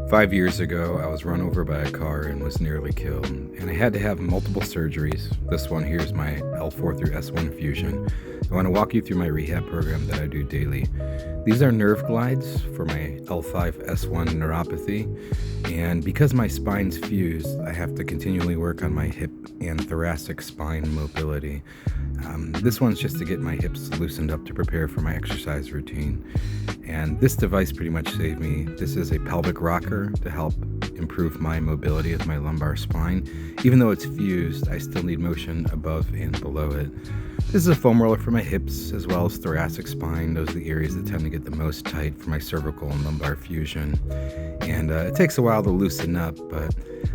5 years ago, I was run over by a car and was nearly killed, and I had to have multiple surgeries. This one here is my L4 through S1 fusion. I want to walk you through my rehab program that I do daily. These are nerve glides for my L5 S1 neuropathy, and because my spine's fused, I have to continually work on my hip and thoracic spine mobility. This one's just to get my hips loosened up to prepare for my exercise routine. And this device pretty much saved me. This is a pelvic rocker to help improve my mobility of my lumbar spine. Even though it's fused, I still need motion above and below it. This is a foam roller for my hips as well as thoracic spine. Those are the areas that tend to get the most tight for my cervical and lumbar fusion. And it takes a while to loosen up, but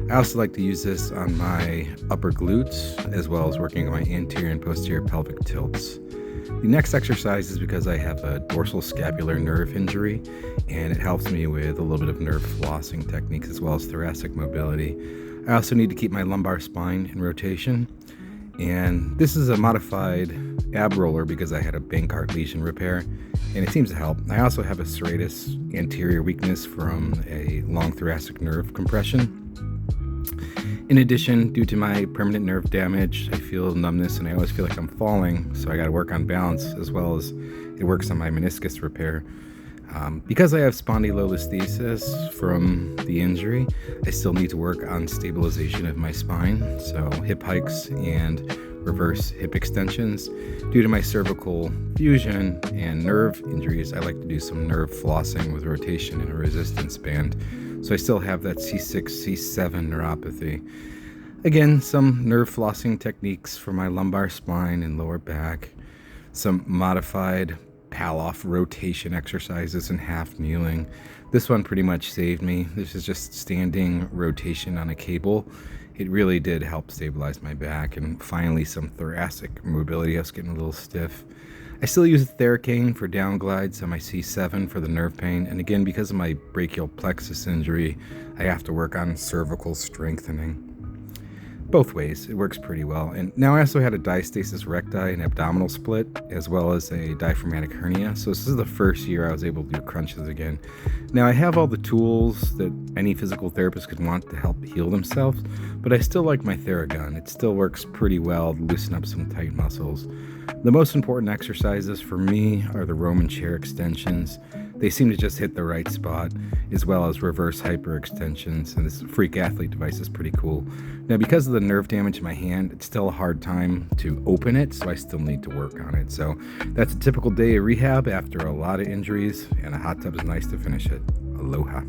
I also like to use this on my upper glutes as well as working on my anterior and posterior pelvic tilts. The next exercise is because I have a dorsal scapular nerve injury, and it helps me with a little bit of nerve flossing techniques as well as thoracic mobility. I also need to keep my lumbar spine in rotation, and this is a modified ab roller because I had a Bankart lesion repair, and it seems to help. I also have a serratus anterior weakness from a long thoracic nerve compression. In addition, due to my permanent nerve damage, I feel numbness and I always feel like I'm falling, so I got to work on balance as well as it works on my meniscus repair. Because I have spondylolisthesis from the injury, I still need to work on stabilization of my spine, so hip hikes and reverse hip extensions. Due to my cervical fusion and nerve injuries, I like to do some nerve flossing with rotation and a resistance band. So I still have that C6, C7 neuropathy. Again, some nerve flossing techniques for my lumbar spine and lower back. Some modified Pallof rotation exercises and half kneeling. This one pretty much saved me. This is just standing rotation on a cable. It really did help stabilize my back, and finally some thoracic mobility. I was getting a little stiff. I still use Theracane for down glides on my C7 for the nerve pain, and again, because of my brachial plexus injury, I have to work on cervical strengthening. Both ways, it works pretty well. And now I also had a diastasis recti and abdominal split, as well as a diaphragmatic hernia. So this is the first year I was able to do crunches again. Now I have all the tools that any physical therapist could want to help heal themselves, but I still like my Theragun. It still works pretty well to loosen up some tight muscles. The most important exercises for me are the Roman chair extensions. They seem to just hit the right spot, as well as reverse hyperextensions, and this freak athlete device is pretty cool. Now, because of the nerve damage in my hand, it's still a hard time to open it, so I still need to work on it. So that's a typical day of rehab after a lot of injuries, and a hot tub is nice to finish it. Aloha.